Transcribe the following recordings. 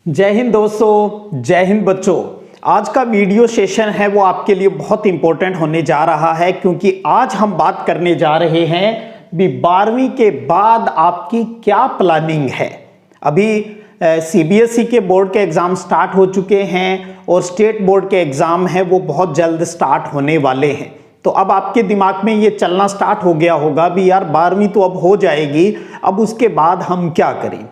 जय हिंद दोस्तों, जय हिंद बच्चों। आज का वीडियो सेशन है वो आपके लिए बहुत इंपॉर्टेंट होने जा रहा है, क्योंकि आज हम बात करने जा रहे हैं भी 12वीं के बाद आपकी क्या प्लानिंग है। अभी सीबीएसई के बोर्ड के एग्ज़ाम स्टार्ट हो चुके हैं और स्टेट बोर्ड के एग्ज़ाम है वो बहुत जल्द स्टार्ट होने वाले हैं। तो अब आपके दिमाग में ये चलना स्टार्ट हो गया होगा भी यार 12वीं तो अब हो जाएगी, अब उसके बाद हम क्या करें।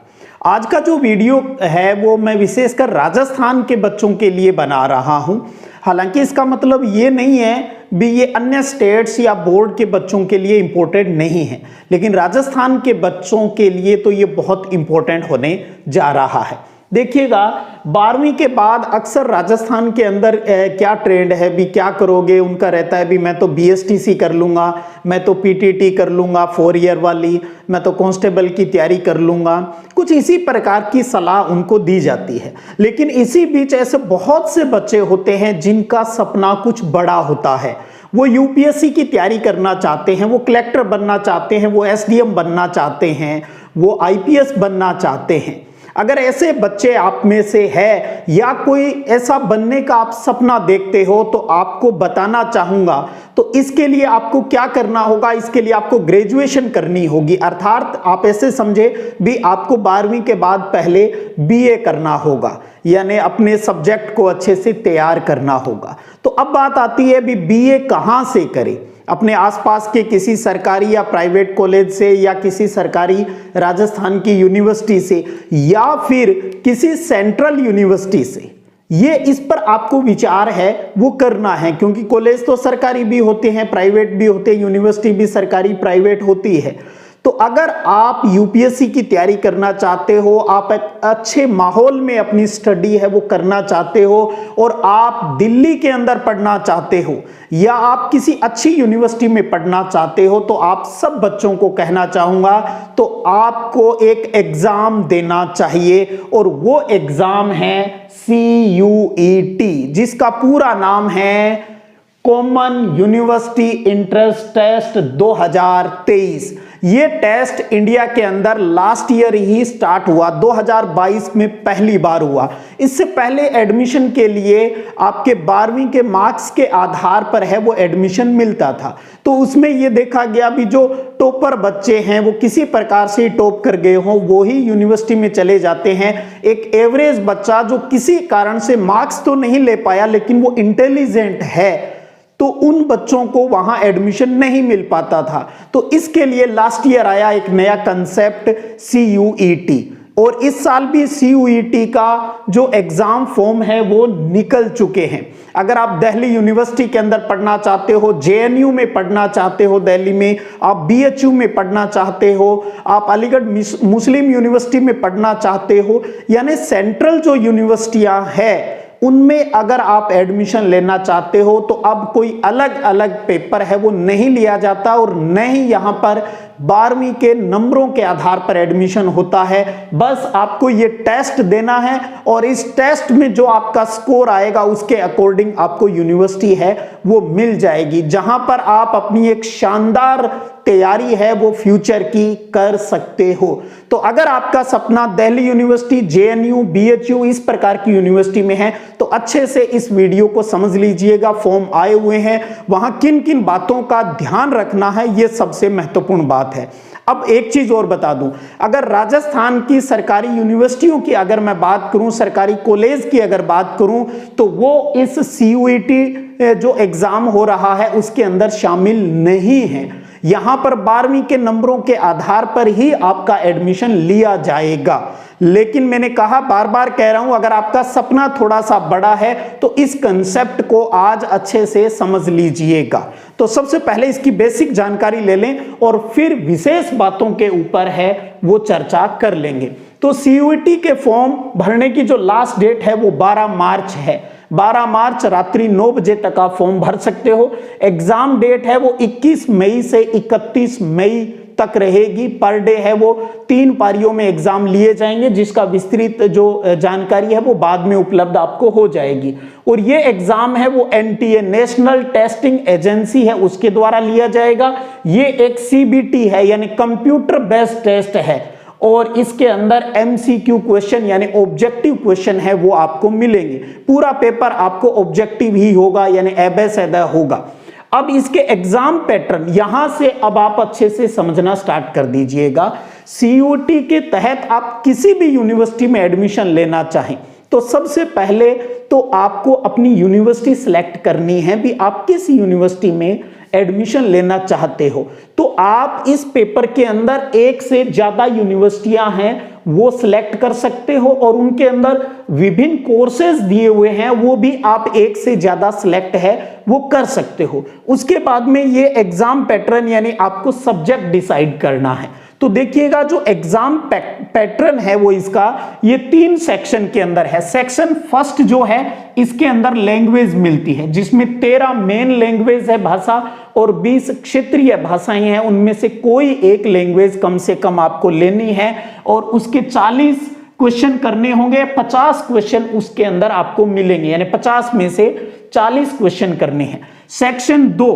आज का जो वीडियो है वो मैं विशेषकर राजस्थान के बच्चों के लिए बना रहा हूं। हालांकि इसका मतलब ये नहीं है भी ये अन्य स्टेट्स या बोर्ड के बच्चों के लिए इम्पोर्टेंट नहीं है, लेकिन राजस्थान के बच्चों के लिए तो ये बहुत इम्पोर्टेंट होने जा रहा है। देखिएगा 12वीं के बाद अक्सर राजस्थान के अंदर क्या ट्रेंड है भी क्या करोगे, उनका रहता है भी मैं तो बीएसटीसी कर लूँगा, मैं तो पीटीटी कर लूँगा 4 ईयर वाली, मैं तो कांस्टेबल की तैयारी कर लूँगा। कुछ इसी प्रकार की सलाह उनको दी जाती है। लेकिन इसी बीच ऐसे बहुत से बच्चे होते हैं जिनका सपना कुछ बड़ा होता है। वो यूपीएससी की तैयारी करना चाहते हैं, वो कलेक्टर बनना चाहते हैं, वो एसडीएम बनना चाहते हैं, वो आईपीएस बनना चाहते हैं। अगर ऐसे बच्चे आप में से है या कोई ऐसा बनने का आप सपना देखते हो तो आपको बताना चाहूंगा, तो इसके लिए आपको क्या करना होगा, इसके लिए आपको ग्रेजुएशन करनी होगी। अर्थात आप ऐसे समझे भी आपको 12वीं के बाद पहले बीए करना होगा, यानी अपने सब्जेक्ट को अच्छे से तैयार करना होगा। तो अब बात आती है भी बीए कहां से करें। अपने आसपास के किसी सरकारी या प्राइवेट कॉलेज से, या किसी सरकारी राजस्थान की यूनिवर्सिटी से, या फिर किसी सेंट्रल यूनिवर्सिटी से। ये इस पर आपको विचार है वो करना है, क्योंकि कॉलेज तो सरकारी भी होते हैं, प्राइवेट भी होते हैं, यूनिवर्सिटी भी सरकारी प्राइवेट होती है। तो अगर आप यूपीएससी की तैयारी करना चाहते हो, आप एक अच्छे माहौल में अपनी स्टडी है वो करना चाहते हो, और आप दिल्ली के अंदर पढ़ना चाहते हो, या आप किसी अच्छी यूनिवर्सिटी में पढ़ना चाहते हो, तो आप सब बच्चों को कहना चाहूंगा तो आपको एक एग्जाम देना चाहिए। और वो एग्जाम है CUET, जिसका पूरा नाम है कॉमन यूनिवर्सिटी एंट्रेंस टेस्ट 2023। ये टेस्ट इंडिया के अंदर लास्ट ईयर ही स्टार्ट हुआ, 2022 में पहली बार हुआ। इससे पहले एडमिशन के लिए आपके 12वीं के मार्क्स के आधार पर है वो एडमिशन मिलता था। तो उसमें ये देखा गया भी जो टॉपर बच्चे हैं वो किसी प्रकार से टॉप कर गए हों वो ही यूनिवर्सिटी में चले जाते हैं। एक एवरेज बच्चा जो किसी कारण से मार्क्स तो नहीं ले पाया लेकिन वो इंटेलिजेंट है, तो उन बच्चों को वहां एडमिशन नहीं मिल पाता था। तो इसके लिए लास्ट ईयर आया एक नया कंसेप्ट CUET, और इस साल भी CUET का जो एग्जाम फॉर्म है वो निकल चुके हैं। अगर आप दिल्ली यूनिवर्सिटी के अंदर पढ़ना चाहते हो, JNU में पढ़ना चाहते हो, दिल्ली में आप BHU में पढ़ना चाहते हो, आप अलीगढ़ मुस्लिम यूनिवर्सिटी में पढ़ना चाहते हो, यानी सेंट्रल जो यूनिवर्सिटियां हैं उनमें अगर आप एडमिशन लेना चाहते हो, तो अब कोई अलग अलग पेपर है वो नहीं लिया जाता, और न ही यहां पर 12वीं के नंबरों के आधार पर एडमिशन होता है। बस आपको ये टेस्ट देना है, और इस टेस्ट में जो आपका स्कोर आएगा उसके अकॉर्डिंग आपको यूनिवर्सिटी है वो मिल जाएगी, जहां पर आप अपनी एक शानदार तैयारी है वो फ्यूचर की कर सकते हो। तो अगर आपका सपना दिल्ली यूनिवर्सिटी, JNU, BHU इस प्रकार की यूनिवर्सिटी में है, तो अच्छे से इस वीडियो को समझ लीजिएगा। फॉर्म आए हुए हैं, वहां किन किन बातों का ध्यान रखना है ये सबसे महत्वपूर्ण बात है। अब एक चीज और बता दूं, अगर राजस्थान की सरकारी यूनिवर्सिटियों की अगर मैं बात करूं, सरकारी कॉलेज की अगर बात करूं, तो वो इस CUET जो एग्जाम हो रहा है उसके अंदर शामिल नहीं है। यहां पर 12वीं के नंबरों के आधार पर ही आपका एडमिशन लिया जाएगा। लेकिन मैंने कहा, बार बार कह रहा हूं, अगर आपका सपना थोड़ा सा बड़ा है तो इस कंसेप्ट को आज अच्छे से समझ लीजिएगा। तो सबसे पहले इसकी बेसिक जानकारी ले लें और फिर विशेष बातों के ऊपर है वो चर्चा कर लेंगे। तो CUET के फॉर्म भरने की जो लास्ट डेट है वो 12 मार्च है। 12 मार्च रात्रि 9 बजे तक आप फॉर्म भर सकते हो। एग्जाम डेट है वो 21 मई से 31 मई तक रहेगी। पर डे है वो 3 पारियों में एग्जाम लिए जाएंगे, जिसका विस्तृत जो जानकारी है वो बाद में उपलब्ध आपको हो जाएगी। और ये एग्जाम है वो NTA नेशनल टेस्टिंग एजेंसी है उसके द्वारा लिया जाएगा। ये एक CBT है, यानी कंप्यूटर बेस्ड टेस्ट है, और इसके अंदर MCQ क्वेश्चन यानी ऑब्जेक्टिव क्वेश्चन है वो आपको मिलेंगे। पूरा पेपर आपको ऑब्जेक्टिव ही होगा यानी एबे-सैदा होगा। अब इसके एग्जाम पैटर्न यहां से अब आप अच्छे से समझना स्टार्ट कर दीजिएगा। CUET के तहत आप किसी भी यूनिवर्सिटी में एडमिशन लेना चाहें तो सबसे पहले तो आपको अपनी यूनिवर्सिटी सिलेक्ट करनी है भी आप किस यूनिवर्सिटी में एडमिशन लेना चाहते हो। तो आप इस पेपर के अंदर एक से ज्यादा यूनिवर्सिटियां हैं वो सिलेक्ट कर सकते हो और उनके अंदर विभिन्न कोर्सेज दिए हुए हैं वो भी आप एक से ज्यादा सिलेक्ट है वो कर सकते हो। उसके बाद में ये एग्जाम पैटर्न यानी आपको सब्जेक्ट डिसाइड करना है। तो देखिएगा जो एग्जाम पैटर्न है वो इसका ये 3 सेक्शन के अंदर है। सेक्शन फर्स्ट जो है इसके अंदर लैंग्वेज मिलती है जिसमें 13 मेन लैंग्वेज है भाषा और 20 क्षेत्रीय भाषाएं हैं। उनमें से कोई एक लैंग्वेज कम से कम आपको लेनी है और उसके 40 क्वेश्चन करने होंगे। 50 क्वेश्चन उसके अंदर आपको मिलेंगे यानी 50 में से 40 क्वेश्चन करने हैं। सेक्शन 2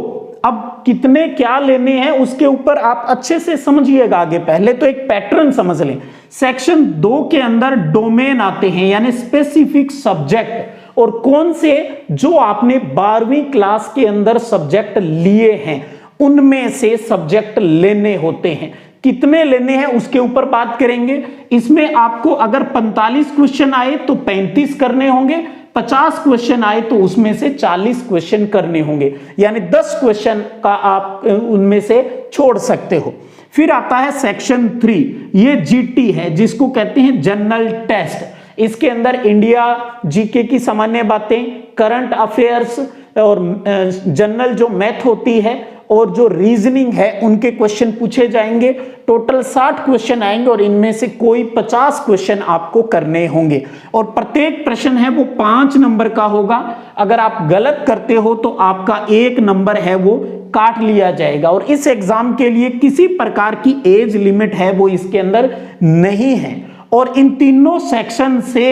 अब कितने क्या लेने हैं उसके ऊपर आप अच्छे से समझिएगा। आगे पहले तो एक पैटर्न समझ लें। सेक्शन 2 के अंदर डोमेन आते हैं यानी स्पेसिफिक सब्जेक्ट और कौन से जो आपने 12वीं क्लास के अंदर सब्जेक्ट लिए हैं उनमें से सब्जेक्ट लेने होते हैं। कितने लेने हैं उसके ऊपर बात करेंगे। इसमें आपको अगर 45 क्वेश्चन आए तो 35 करने होंगे, 50 क्वेश्चन आए तो उसमें से 40 क्वेश्चन करने होंगे यानी 10 क्वेश्चन का आप उनमें से छोड़ सकते हो। फिर आता है सेक्शन 3, ये GT है जिसको कहते हैं जनरल टेस्ट। इसके अंदर इंडिया जीके की सामान्य बातें, करंट अफेयर्स और जनरल जो मैथ होती है और जो रीजनिंग है उनके क्वेश्चन पूछे जाएंगे। टोटल 60 क्वेश्चन आएंगे और इनमें से कोई 50 क्वेश्चन आपको करने होंगे और प्रत्येक प्रश्न है वो 5 नंबर का होगा। अगर आप गलत करते हो तो आपका 1 नंबर है वो काट लिया जाएगा और इस एग्जाम के लिए किसी प्रकार की एज लिमिट है वो इसके अंदर नहीं है। और इन तीनों सेक्शन से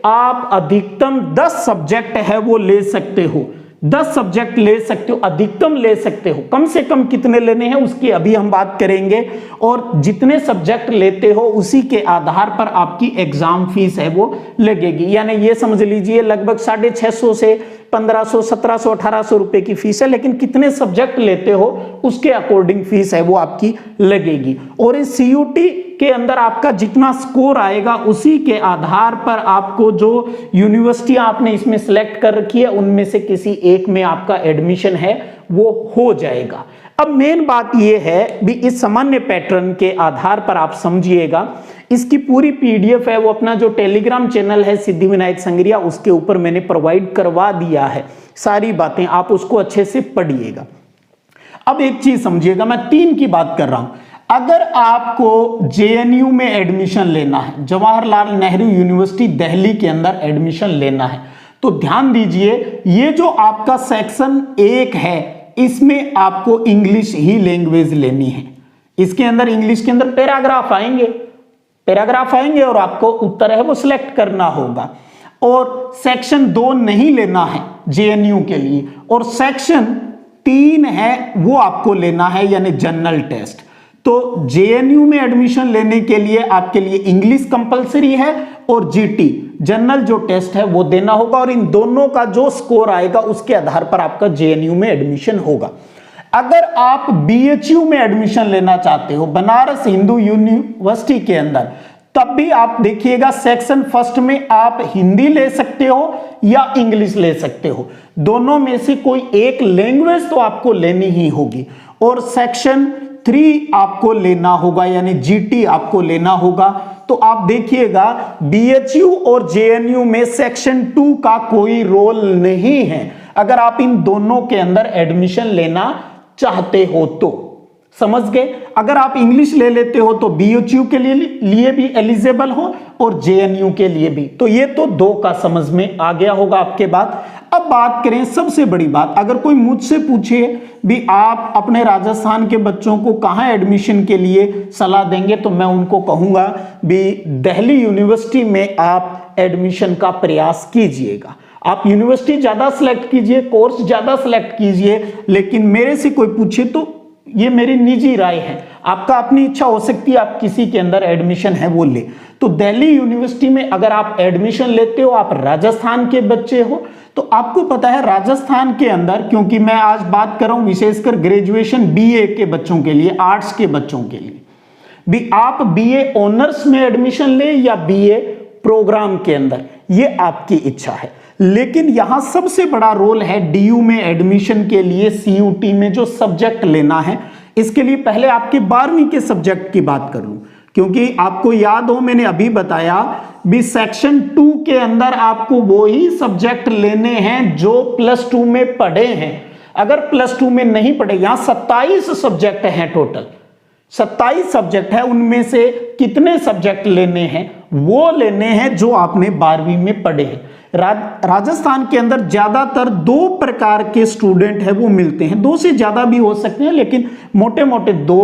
आप अधिकतम 10 सब्जेक्ट है वो ले सकते हो। 10 सब्जेक्ट ले सकते हो, अधिकतम ले सकते हो। कम से कम कितने लेने हैं उसकी अभी हम बात करेंगे और जितने सब्जेक्ट लेते हो उसी के आधार पर आपकी एग्जाम फीस है वो लगेगी। यानी ये समझ लीजिए लगभग 650 से 1500, 1700, 1800 रुपए की फीस है, लेकिन कितने सब्जेक्ट लेते हो उसके अकॉर्डिंग फीस है वो आपकी लगेगी। और इस CUET के अंदर आपका जितना स्कोर आएगा उसी के आधार पर आपको जो यूनिवर्सिटियां आपने इसमें सिलेक्ट कर रखी है उनमें से किसी एक में आपका एडमिशन है वो हो जाएगा। अब मेन बात यह है भी इस सामान्य पैटर्न के आधार पर आप समझिएगा। इसकी पूरी PDF है वो अपना जो टेलीग्राम चैनल है सिद्धिविनायक संग्रिया उसके ऊपर मैंने प्रोवाइड करवा दिया है। सारी बातें आप उसको अच्छे से पढ़िएगा। अब एक चीज समझिएगा, मैं 3 की बात कर रहा हूं। अगर आपको JNU में एडमिशन लेना है, जवाहरलाल नेहरू यूनिवर्सिटी दिल्ली के अंदर एडमिशन लेना है, तो ध्यान दीजिए ये जो आपका सेक्शन 1 है इसमें आपको इंग्लिश ही लैंग्वेज लेनी है। इसके अंदर इंग्लिश के अंदर पैराग्राफ आएंगे और आपको उत्तर है वो सिलेक्ट करना होगा। और सेक्शन 2 नहीं लेना है JNU के लिए और सेक्शन 3 है वो आपको लेना है यानी जनरल टेस्ट। तो JNU में एडमिशन लेने के लिए आपके लिए इंग्लिश कंपलसरी है और GT जनरल जो टेस्ट है वो देना होगा और इन दोनों का जो स्कोर आएगा उसके आधार पर आपका JNU में एडमिशन होगा। अगर आप BHU में एडमिशन लेना चाहते हो बनारस हिंदू यूनिवर्सिटी के अंदर, तब भी आप देखिएगा सेक्शन फर्स्ट में आप हिंदी ले सकते हो या इंग्लिश ले सकते हो। दोनों में से कोई एक लैंग्वेज तो आपको लेनी ही होगी और सेक्शन 3 आपको लेना होगा यानी GT आपको लेना होगा। तो आप देखिएगा BHU और JNU में सेक्शन 2 का कोई रोल नहीं है अगर आप इन दोनों के अंदर एडमिशन लेना चाहते हो तो। समझ गए? अगर आप इंग्लिश ले लेते हो तो BHU के लिए भी एलिजिबल हो और JNU के लिए भी। तो ये तो 2 का समझ में आ गया होगा आपके बात। अब बात करें सबसे बड़ी बात, अगर कोई मुझसे पूछे भी आप अपने राजस्थान के बच्चों को कहां एडमिशन के लिए सलाह देंगे, तो मैं उनको कहूंगा भी दिल्ली यूनिवर्सिटी में आप एडमिशन का प्रयास कीजिएगा। आप यूनिवर्सिटी ज्यादा सिलेक्ट कीजिए, कोर्स ज्यादा सिलेक्ट कीजिए, लेकिन मेरे से कोई पूछे तो ये मेरी निजी राय है, आपका अपनी इच्छा हो सकती है आप किसी के अंदर एडमिशन है वो ले। तो दिल्ली यूनिवर्सिटी में अगर आप एडमिशन लेते हो, आप राजस्थान के बच्चे हो, तो आपको पता है राजस्थान के अंदर, क्योंकि मैं आज बात कर रहा हूं विशेषकर ग्रेजुएशन बीए के बच्चों के लिए, आर्ट्स के बच्चों के लिए भी, आप बीए ऑनर्स में एडमिशन ले या बीए प्रोग्राम के अंदर, ये आपकी इच्छा है। लेकिन यहां सबसे बड़ा रोल है डीयू में एडमिशन के लिए सीयूटी में जो सब्जेक्ट लेना है। इसके लिए पहले आपके 12वीं के सब्जेक्ट की बात करूं, क्योंकि आपको याद हो मैंने अभी बताया भी सेक्शन 2 के अंदर आपको वो ही सब्जेक्ट लेने हैं जो +2 में पढ़े हैं। अगर +2 में नहीं पढ़े, यहां 27 सब्जेक्ट हैं, टोटल 27 सब्जेक्ट है, उनमें से कितने सब्जेक्ट लेने हैं, वो लेने हैं जो आपने 12वीं में पढ़े हैं। राजस्थान के अंदर ज्यादातर 2 प्रकार के स्टूडेंट है वो मिलते हैं, 2 से ज्यादा भी हो सकते हैं, लेकिन मोटे मोटे 2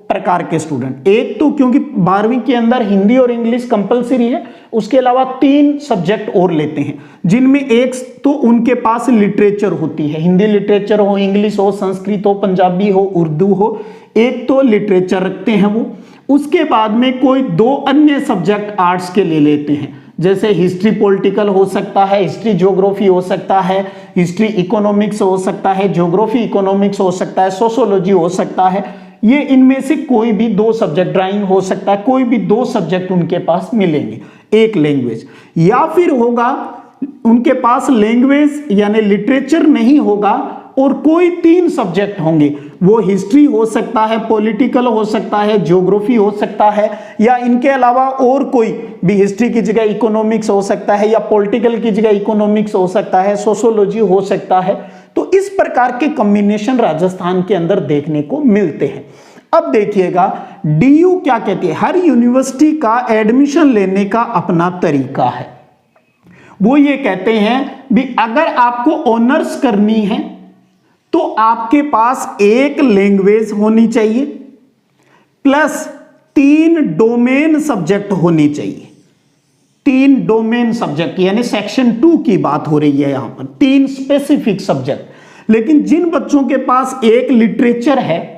प्रकार के स्टूडेंट। एक तो क्योंकि 12वीं के अंदर हिंदी और इंग्लिश कंपलसरी है, उसके अलावा 3 सब्जेक्ट और लेते हैं, जिनमें एक तो उनके पास लिटरेचर होती है, हिंदी लिटरेचर हो, इंग्लिश हो, संस्कृत हो, पंजाबी हो, उर्दू हो, एक तो लिटरेचर रखते हैं वो। उसके बाद में कोई 2 अन्य सब्जेक्ट आर्ट्स के ले लेते हैं, जैसे हिस्ट्री पॉलिटिकल हो सकता है, हिस्ट्री ज्योग्राफी हो सकता है, हिस्ट्री इकोनॉमिक्स हो सकता है, ज्योग्राफी इकोनॉमिक्स हो सकता है, सोशियोलॉजी हो सकता है। ये इनमें से कोई भी 2 सब्जेक्ट, ड्राइंग हो सकता है, कोई भी 2 सब्जेक्ट उनके पास मिलेंगे, एक लैंग्वेज। या फिर होगा उनके पास लैंग्वेज यानी लिटरेचर नहीं होगा और कोई 3 सब्जेक्ट होंगे, वो हिस्ट्री हो सकता है, पॉलिटिकल हो सकता है, ज्योग्राफी हो सकता है, या इनके अलावा और कोई भी, हिस्ट्री की जगह इकोनॉमिक्स हो सकता है, या पॉलिटिकल की जगह इकोनॉमिक्स हो सकता है, सोशियोलॉजी हो सकता है। तो इस प्रकार के कॉम्बिनेशन राजस्थान के अंदर देखने को मिलते हैं। अब देखिएगा डीयू क्या कहती है, हर यूनिवर्सिटी का एडमिशन लेने का अपना तरीका है। वो ये कहते हैं भी अगर आपको ऑनर्स करनी है तो आपके पास एक लैंग्वेज होनी चाहिए प्लस 3 डोमेन सब्जेक्ट होनी चाहिए। 3 डोमेन सब्जेक्ट यानी सेक्शन 2 की बात हो रही है यहां पर, 3 स्पेसिफिक सब्जेक्ट। लेकिन जिन बच्चों के पास एक लिटरेचर है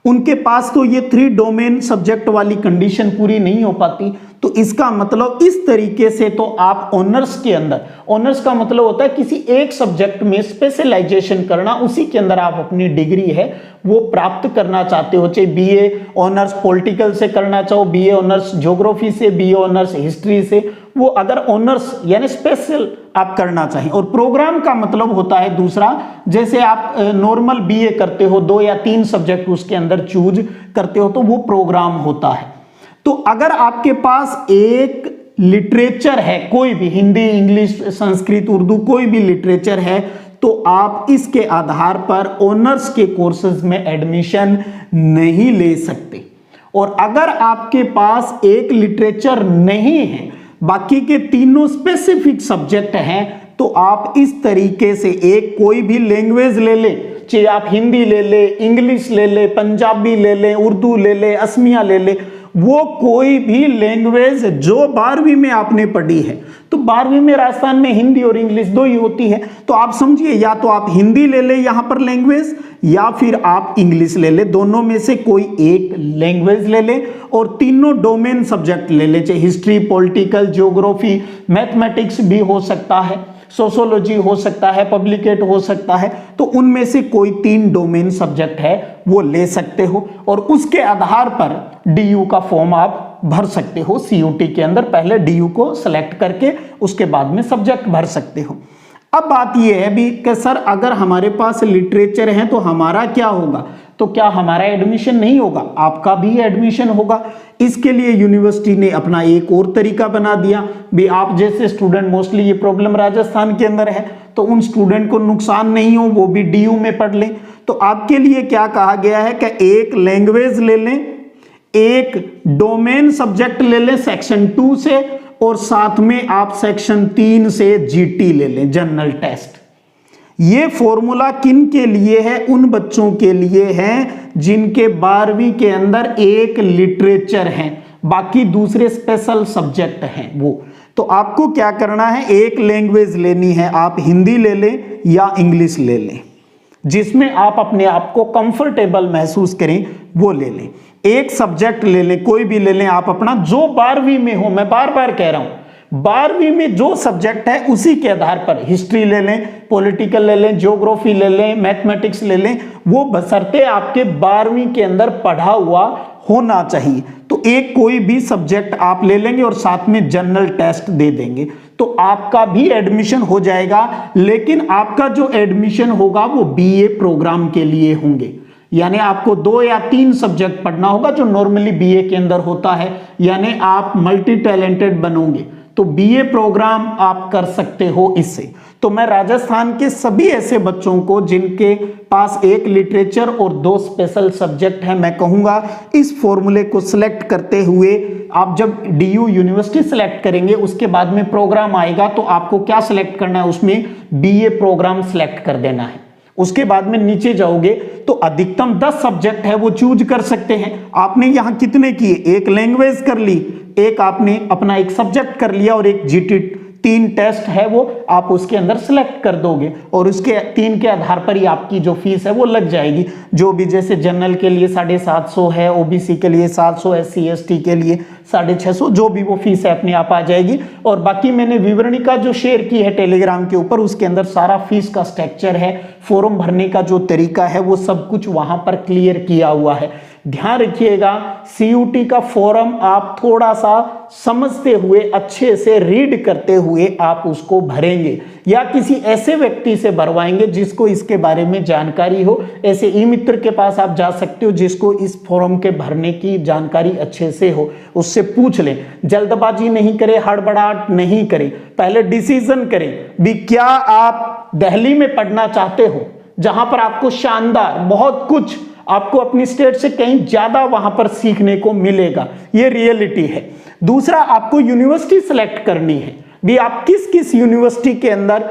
उनके पास तो ये 3 डोमेन सब्जेक्ट वाली कंडीशन पूरी नहीं हो पाती। तो इसका मतलब इस तरीके से तो आप ऑनर्स के अंदर, ऑनर्स का मतलब होता है किसी एक सब्जेक्ट में स्पेशलाइजेशन करना, उसी के अंदर आप अपनी डिग्री है वो प्राप्त करना चाहते हो, चाहे बीए ऑनर्स पॉलिटिकल से करना चाहो, बीए ऑनर्स ज्योग्राफी से, बीए ऑनर्स हिस्ट्री से, वो अगर ऑनर्स यानी स्पेशल आप करना चाहें। और प्रोग्राम का मतलब होता है दूसरा, जैसे आप नॉर्मल बीए करते हो, 2 या 3 सब्जेक्ट उसके अंदर चूज करते हो, तो वो प्रोग्राम होता है। तो अगर आपके पास एक लिटरेचर है, कोई भी हिंदी, इंग्लिश, संस्कृत, उर्दू, कोई भी लिटरेचर है, तो आप इसके आधार पर ऑनर्स के कोर्सेज में एडमिशन नहीं ले सकते। और अगर आपके पास एक लिटरेचर नहीं है, बाकी के तीनों स्पेसिफिक सब्जेक्ट हैं, तो आप इस तरीके से एक कोई भी लैंग्वेज ले ले, चाहे आप हिंदी ले ले, इंग्लिश ले ले, पंजाबी ले ले, उर्दू ले ले, असमिया ले ले, वो कोई भी लैंग्वेज जो 12वीं में आपने पढ़ी है, तो 12वीं में राजस्थान में हिंदी और इंग्लिश 2 ही होती है, तो आप समझिए या तो आप हिंदी ले ले यहां पर लैंग्वेज, या फिर आप इंग्लिश ले ले, दोनों में से कोई एक लैंग्वेज ले ले और तीनों डोमेन सब्जेक्ट ले ले, चाहे हिस्ट्री, पॉलिटिकल, ज्योग्राफी, मैथमेटिक्स भी हो सकता है, सोशियोलॉजी हो सकता है, पब्लिकेट हो सकता है, तो उनमें से कोई 3 डोमेन सब्जेक्ट है वो ले सकते हो और उसके आधार पर डीयू का फॉर्म आप भर सकते हो। सीयूटी के अंदर पहले डीयू को सिलेक्ट करके उसके बाद में सब्जेक्ट भर सकते हो। अब बात यह है भी कि सर अगर हमारे पास लिटरेचर है तो हमारा क्या होगा, तो क्या हमारा एडमिशन नहीं होगा? आपका भी एडमिशन होगा। इसके लिए यूनिवर्सिटी ने अपना एक और तरीका बना दिया भी, आप जैसे स्टूडेंट, मोस्टली ये प्रॉब्लम राजस्थान के अंदर है, तो उन स्टूडेंट को नुकसान नहीं हो, वो भी डीयू में पढ़ लें। तो आपके लिए क्या कहा गया है कि एक लैंग्वेज ले लें, एक डोमेन सब्जेक्ट ले लें सेक्शन 2 से, और साथ में आप सेक्शन 3 से जीटी ले लें, जनरल टेस्ट। ये फॉर्मूला किन के लिए है? उन बच्चों के लिए है जिनके 12वीं के अंदर एक लिटरेचर है, बाकी दूसरे स्पेशल सब्जेक्ट हैं वो। तो आपको क्या करना है, एक लैंग्वेज लेनी है, आप हिंदी ले लें या इंग्लिश ले लें, जिसमें आप अपने आप को कंफर्टेबल महसूस करें वो ले लें। एक सब्जेक्ट ले लें, कोई भी ले लें आप अपना, जो 12वीं में हो। मैं बार बार कह रहा हूं 12वीं में जो सब्जेक्ट है उसी के आधार पर हिस्ट्री ले लें, पॉलिटिकल ले लें, ज्योग्राफी ले लें, मैथमेटिक्स ले लें, वो बशर्ते आपके 12वीं के अंदर पढ़ा हुआ होना चाहिए। तो एक कोई भी सब्जेक्ट आप ले लेंगे और साथ में जनरल टेस्ट दे देंगे तो आपका भी एडमिशन हो जाएगा। लेकिन आपका जो एडमिशन होगा वो बीए प्रोग्राम के लिए होंगे, यानी आपको 2 या 3 सब्जेक्ट पढ़ना होगा जो नॉर्मली बीए के अंदर होता है, यानी आप मल्टी टैलेंटेड बनोगे। तो बीए प्रोग्राम आप कर सकते हो इससे। तो मैं राजस्थान के सभी ऐसे बच्चों को जिनके पास एक लिटरेचर और 2 स्पेशल सब्जेक्ट है, मैं कहूंगा इस फॉर्मूले को सिलेक्ट करते हुए आप जब डीयू यूनिवर्सिटी सिलेक्ट करेंगे उसके बाद में प्रोग्राम आएगा तो आपको क्या सिलेक्ट करना है, उसमें बीए प्रोग्राम सिलेक्ट कर देना है। उसके बाद में नीचे जाओगे तो अधिकतम 10 सब्जेक्ट है वो चूज कर सकते हैं। आपने यहां कितने किए, एक लैंग्वेज कर ली, एक आपने अपना एक सब्जेक्ट कर लिया और एक जीटी 3 टेस्ट है वो आप उसके अंदर सिलेक्ट कर दोगे और उसके 3 के आधार पर ही आपकी जो फीस है वो लग जाएगी। जो भी जैसे जनरल के लिए 750 है, ओबीसी के लिए 700, SC ST के लिए 650, जो भी वो फीस है अपने आप आ जाएगी। और बाकी मैंने विवरणिका जो शेयर की है टेलीग्राम के ऊपर, उसके अंदर सारा फीस का स्ट्रक्चर है, फॉर्म भरने का जो तरीका है वो सब कुछ वहां पर क्लियर किया हुआ है। ध्यान रखिएगा सीयूटी का फॉर्म आप थोड़ा सा समझते हुए, अच्छे से रीड करते हुए आप उसको भरेंगे या किसी ऐसे व्यक्ति से भरवाएंगे जिसको इसके बारे में जानकारी हो। ऐसे ई मित्र के पास आप जा सकते हो जिसको इस फॉर्म के भरने की जानकारी अच्छे से हो, उससे पूछ लें। जल्दबाजी नहीं करें, हड़बड़ाहट नहीं करें, पहले डिसीजन करें भी क्या आप दिल्ली में पढ़ना चाहते हो जहां पर आपको शानदार बहुत कुछ आपको अपनी स्टेट से कहीं ज्यादा वहां पर सीखने को मिलेगा, ये रियलिटी है। दूसरा, आपको यूनिवर्सिटी सिलेक्ट करनी है भी आप किस किस यूनिवर्सिटी के अंदर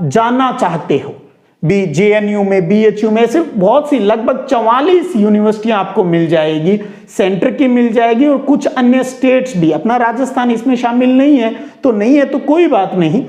जाना चाहते हो। भी जेएनयू में, बीएचयू में, ऐसे बहुत सी लगभग 44 यूनिवर्सिटियां आपको मिल जाएगी, सेंटर की मिल जाएगी और कुछ अन्य स्टेट्स भी। अपना राजस्थान इसमें शामिल नहीं है तो नहीं है तो कोई बात नहीं,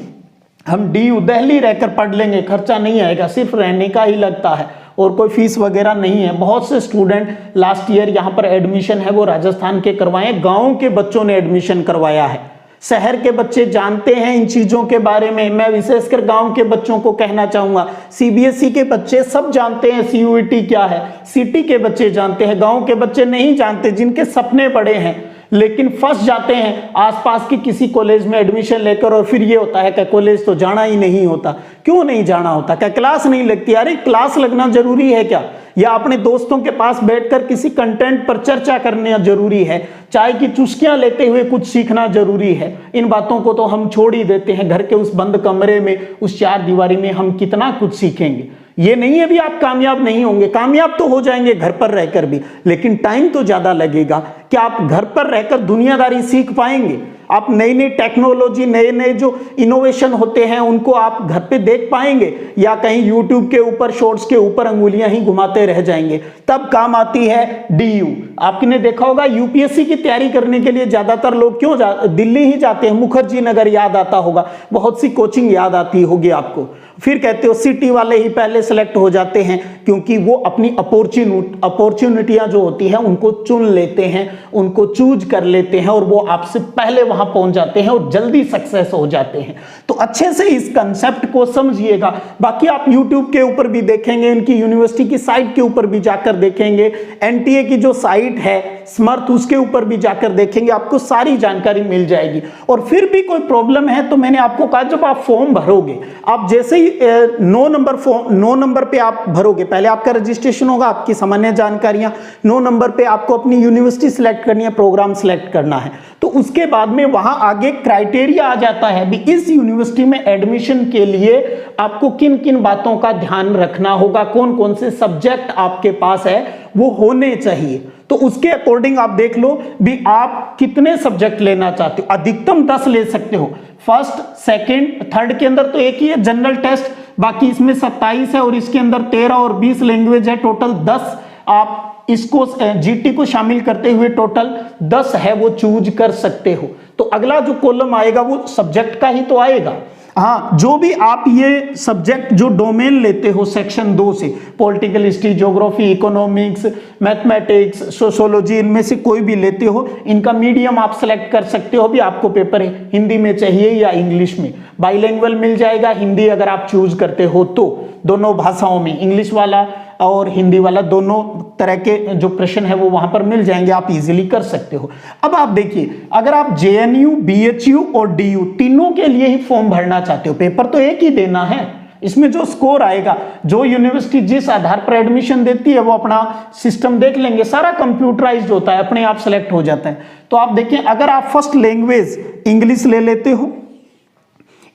हम डीयू दिल्ली रहकर पढ़ लेंगे, खर्चा नहीं आएगा, सिर्फ रहने का ही लगता है और कोई फीस वगैरह नहीं है। बहुत से स्टूडेंट लास्ट ईयर यहाँ पर एडमिशन है वो राजस्थान के करवाए, गांव के बच्चों ने एडमिशन करवाया है। शहर के बच्चे जानते हैं इन चीजों के बारे में, मैं विशेषकर गांव के बच्चों को कहना चाहूंगा। सीबीएसई के बच्चे सब जानते हैं सीयूईटी क्या है, सिटी के बच्चे जानते हैं, गांव के बच्चे नहीं जानते, जिनके सपने बड़े हैं लेकिन फंस जाते हैं आसपास के किसी कॉलेज में एडमिशन लेकर और फिर ये होता है कि कॉलेज तो जाना ही नहीं होता। क्यों नहीं जाना होता? क्या क्लास नहीं लगती? अरे क्लास लगना जरूरी है क्या? या अपने दोस्तों के पास बैठकर किसी कंटेंट पर चर्चा करना जरूरी है? चाय की चुस्कियां लेते हुए कुछ सीखना जरूरी है? इन बातों को तो हम छोड़ ही देते हैं। घर के उस बंद कमरे में, उस 4 दीवारी में हम कितना कुछ सीखेंगे। ये नहीं है भी आप कामयाब नहीं होंगे, कामयाब तो हो जाएंगे घर पर रहकर भी, लेकिन टाइम तो ज्यादा लगेगा। क्या आप घर पर रहकर दुनियादारी सीख पाएंगे? आप नई नई टेक्नोलॉजी, नए नए जो इनोवेशन होते हैं उनको आप घर पे देख पाएंगे या कहीं यूट्यूब के ऊपर, शॉर्ट्स के ऊपर अंगुलियां ही घुमाते रह जाएंगे? तब काम आती है डीयू। आपने देखा होगा यूपीएससी की तैयारी करने के लिए ज्यादातर लोग क्यों दिल्ली ही जाते हैं? मुखर्जी नगर याद आता होगा, बहुत सी कोचिंग याद आती होगी आपको। फिर कहते हो सिटी वाले ही पहले सेलेक्ट हो जाते हैं क्योंकि वो अपनी अपॉर्चुनिटियां जो होती है उनको चुन लेते हैं, उनको चूज कर लेते हैं और वो आपसे पहले वहां पहुंच जाते हैं और जल्दी सक्सेस हो जाते हैं। तो अच्छे से इस कंसेप्ट को समझिएगा। बाकी आप यूट्यूब के ऊपर भी देखेंगे, उनकी यूनिवर्सिटी की साइट के ऊपर भी जाकर देखेंगे, एनटीए की जो साइट है स्मर्थ, उसके ऊपर भी जाकर देखेंगे, आपको सारी जानकारी मिल जाएगी। और फिर भी कोई प्रॉब्लम है तो मैंने आपको कहा जब आप फॉर्म भरोगे, आप जैसे ही 9 नंबर पे आप भरोगे, पहले आपका रजिस्ट्रेशन होगा, आपकी सामान्य जानकारियां, 9 नंबर पे आपको अपनी यूनिवर्सिटी सिलेक्ट करनी है, प्रोग्राम सिलेक्ट करना है। तो उसके बाद में वहां आगे क्राइटेरिया आ जाता है भी इस यूनिवर्सिटी में एडमिशन के लिए आपको किन किन बातों का ध्यान रखना होगा, कौन कौन से सब्जेक्ट आपके पास है वो होने चाहिए। तो उसके अकॉर्डिंग आप देख लो भी आप कितने सब्जेक्ट लेना चाहते हो। अधिकतम 10 ले सकते हो, फर्स्ट, सेकंड, थर्ड के अंदर तो एक ही है जनरल टेस्ट, बाकी इसमें 27 है और इसके अंदर 13 और 20 लैंग्वेज है, टोटल 10 आप इसको जीटी को शामिल करते हुए टोटल 10 है वो चूज कर सकते हो। तो अगला जो कॉलम आएगा वो सब्जेक्ट का ही तो आएगा। हाँ, जो भी आप ये सब्जेक्ट जो डोमेन लेते हो सेक्शन 2 से, political history, geography, economics, mathematics, sociology, इनमें से कोई भी लेते हो, इनका मीडियम आप सेलेक्ट कर सकते हो। भी आपको पेपर है हिंदी में चाहिए या इंग्लिश में, बाइलिंगुअल मिल जाएगा। हिंदी अगर आप चूज करते हो तो दोनों भाषाओं में, इंग्लिश वाला और हिंदी वाला, दोनों तरह के जो प्रश्न है वो वहां पर मिल जाएंगे, आप इजीली कर सकते हो। अब आप देखिए, अगर आप जेएनयू, बीएचयू और डीयू तीनों के लिए ही फॉर्म भरना चाहते हो, पेपर तो एक ही देना है, इसमें जो स्कोर आएगा, जो यूनिवर्सिटी जिस आधार पर एडमिशन देती है वो अपना सिस्टम देख लेंगे, सारा कंप्यूटराइज्ड होता है, अपने आप सेलेक्ट हो जाता है। तो आप देखें, अगर आप फर्स्ट लैंग्वेज इंग्लिश ले लेते हो,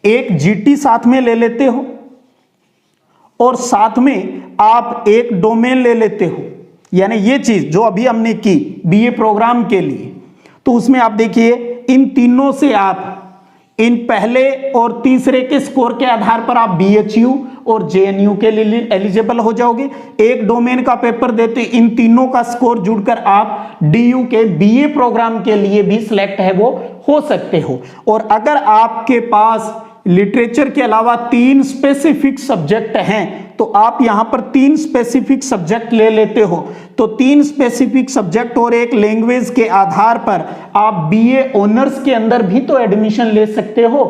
एक जीटी साथ में ले लेते हो, और साथ में आप एक डोमेन ले लेते हो, यानी ये चीज जो अभी हमने की बीए प्रोग्राम के लिए, तो उसमें आप देखिए इन तीनों से आप इन पहले और तीसरे के स्कोर के आधार पर आप बीएचयू और जेएनयू के लिए एलिजिबल हो जाओगे। एक डोमेन का पेपर देते इन तीनों का स्कोर जुड़कर आप डीयू के बीए प्रोग्राम के लिए भी सिलेक्ट है वो हो सकते हो। और अगर आपके पास लिटरेचर के अलावा 3 स्पेसिफिक सब्जेक्ट हैं तो आप यहां पर 3 स्पेसिफिक सब्जेक्ट ले लेते हो, तो 3 स्पेसिफिक सब्जेक्ट और एक लैंग्वेज के आधार पर आप बीए ऑनर्स के अंदर भी तो एडमिशन ले सकते हो।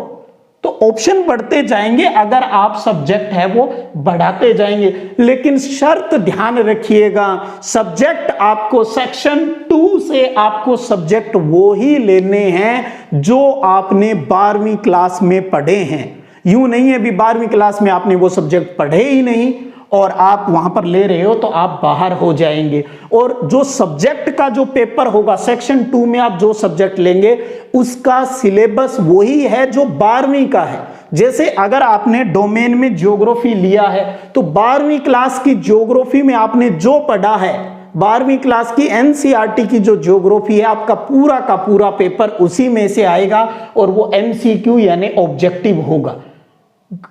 तो ऑप्शन बढ़ते जाएंगे अगर आप सब्जेक्ट है वो बढ़ाते जाएंगे, लेकिन शर्त ध्यान रखिएगा, सब्जेक्ट आपको सेक्शन 2 से आपको सब्जेक्ट वो ही लेने हैं जो आपने 12वीं क्लास में पढ़े हैं। यूं नहीं है भी 12वीं क्लास में आपने वो सब्जेक्ट पढ़े ही नहीं और आप वहां पर ले रहे हो तो आप बाहर हो जाएंगे। और जो सब्जेक्ट का जो पेपर होगा सेक्शन 2 में आप जो सब्जेक्ट लेंगे उसका सिलेबस वही है जो 12वीं का है। जैसे अगर आपने डोमेन में ज्योग्राफी लिया है तो 12वीं क्लास की ज्योग्राफी में आपने जो पढ़ा है, 12वीं क्लास की एनसीईआरटी की जो ज्योग्राफी है, आपका पूरा का पूरा पेपर उसी में से आएगा और वो एमसीक्यू यानी ऑब्जेक्टिव होगा।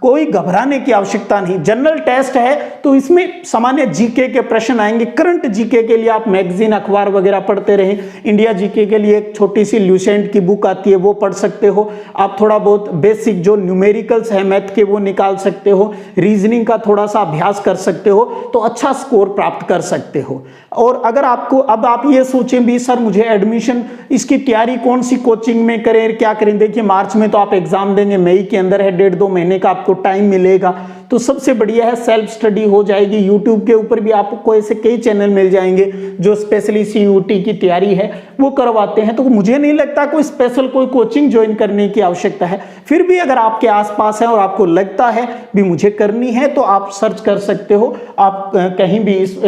कोई घबराने की आवश्यकता नहीं। जनरल टेस्ट है तो इसमें सामान्य जीके के प्रश्न आएंगे। करंट जीके के लिए आप मैगजीन अखबार वगैरह पढ़ते रहे। इंडिया जीके के लिए एक छोटी सी ल्यूसेंट की बुक आती है वो पढ़ सकते हो। आप थोड़ा बहुत बेसिक जो न्यूमेरिकल्स है मैथ के वो निकाल सकते हो। रीजनिंग का थोड़ा सा अभ्यास कर सकते हो तो अच्छा स्कोर प्राप्त कर सकते हो। और अगर आपको अब आप ये सोचें भी सर मुझे एडमिशन इसकी तैयारी कौन सी कोचिंग में करें, क्या करें, देखिए मार्च में तो आप एग्जाम देंगे, मई के अंदर है, 1.5-2 महीने का आपको टाइम मिलेगा। तो सबसे बढ़िया है सेल्फ स्टडी हो जाएगी। यूट्यूब के ऊपर भी आपको ऐसे कई चैनल मिल जाएंगे जो स्पेशली सीयूटी की तैयारी है वो करवाते हैं। तो मुझे नहीं लगता कोई स्पेशल कोई कोचिंग ज्वाइन करने की आवश्यकता है। फिर भी अगर आपके आसपास है और आपको लगता है भी मुझे करनी है तो आप सर्च कर सकते हो, आप कहीं भी इस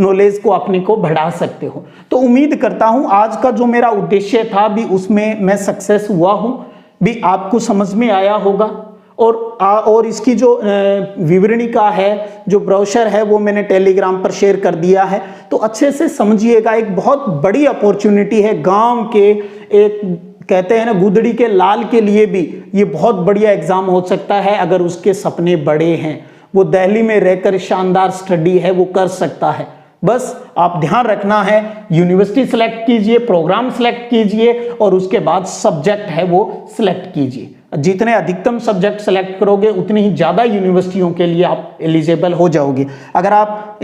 नॉलेज को अपने को बढ़ा सकते हो। तो उम्मीद करता हूं आज का जो मेरा उद्देश्य था भी उसमें मैं सक्सेस हुआ हूं, भी आपको समझ में आया होगा। और इसकी जो विवरणिका है, जो ब्रोशर है वो मैंने टेलीग्राम पर शेयर कर दिया है, तो अच्छे से समझिएगा। एक बहुत बड़ी अपॉर्चुनिटी है गांव के, एक कहते हैं ना गुदड़ी के लाल के लिए भी ये बहुत बढ़िया एग्जाम हो सकता है। अगर उसके सपने बड़े हैं, वो दिल्ली में रहकर शानदार स्टडी है वो कर सकता है। बस आप ध्यान रखना है, यूनिवर्सिटी सिलेक्ट कीजिए, प्रोग्राम सिलेक्ट कीजिए और उसके बाद सब्जेक्ट है वो सिलेक्ट कीजिए। जितने अधिकतम सब्जेक्ट सेलेक्ट करोगे उतनी ही ज़्यादा यूनिवर्सिटियों के लिए आप एलिजिबल हो जाओगे। अगर आप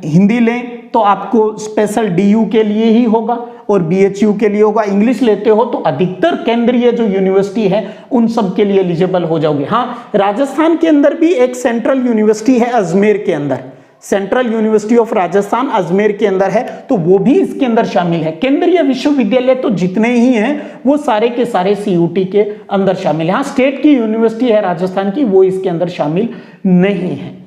हिंदी लें तो आपको स्पेशल डीयू के लिए ही होगा और बीएचयू के लिए होगा। इंग्लिश लेते हो तो अधिकतर केंद्रीय जो यूनिवर्सिटी है उन सब के लिए एलिजिबल हो जाओगे। हाँ, राजस्थान के अंदर भी एक सेंट्रल यूनिवर्सिटी है अजमेर के अंदर, central university of Rajasthan Ajmer के अंदर है, तो वो भी इसके अंदर शामिल है। केंद्रीय विश्वविद्यालय तो जितने ही हैं वो सारे के सारे सीयूटी के अंदर शामिल है। हाँ, स्टेट की यूनिवर्सिटी है राजस्थान की, वो इसके अंदर शामिल नहीं है।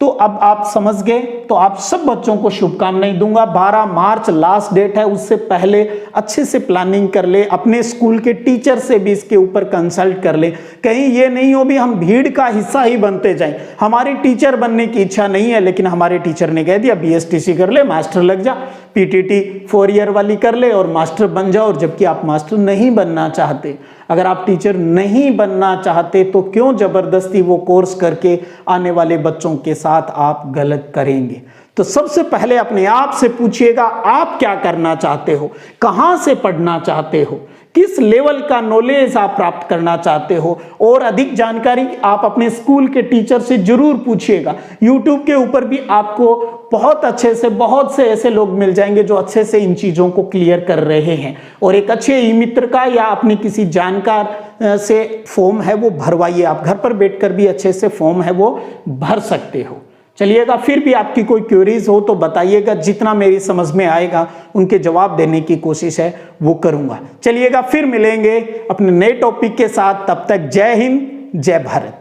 तो अब आप समझ गए, तो आप सब बच्चों को शुभकामनाएं दूंगा। 12 मार्च लास्ट डेट है, उससे पहले अच्छे से प्लानिंग कर ले, अपने स्कूल के टीचर से भी इसके ऊपर कंसल्ट कर ले। कहीं ये नहीं हो भी हम भीड़ का हिस्सा ही बनते जाएं। हमारी टीचर बनने की इच्छा नहीं है लेकिन हमारे टीचर ने कह दिया बीएसटीसी कर ले, मास्टर लग जा, पीटीटी 4 ईयर वाली कर ले और मास्टर बन जाओ, जबकि आप मास्टर नहीं बनना चाहते। अगर आप टीचर नहीं बनना चाहते तो क्यों जबरदस्ती वो कोर्स करके आने वाले बच्चों के साथ आप गलत करेंगे। तो सबसे पहले अपने आप से पूछिएगा आप क्या करना चाहते हो, कहां से पढ़ना चाहते हो, किस लेवल का नॉलेज आप प्राप्त करना चाहते हो, और अधिक जानकारी आप अपने स्कूल के टीचर से जरूर पूछिएगा। यूट्यूब के ऊपर भी आपको बहुत अच्छे से बहुत से ऐसे लोग मिल जाएंगे जो अच्छे से इन चीज़ों को क्लियर कर रहे हैं। और एक अच्छे ई मित्र का या अपने किसी जानकार से फॉर्म है वो भरवाइए। आप घर पर बैठकर भी अच्छे से फॉर्म है वो भर सकते हो। चलिएगा, फिर भी आपकी कोई क्वेरीज हो तो बताइएगा, जितना मेरी समझ में आएगा उनके जवाब देने की कोशिश है वो करूंगा। चलिएगा, फिर मिलेंगे अपने नए टॉपिक के साथ। तब तक जय हिंद, जय भारत।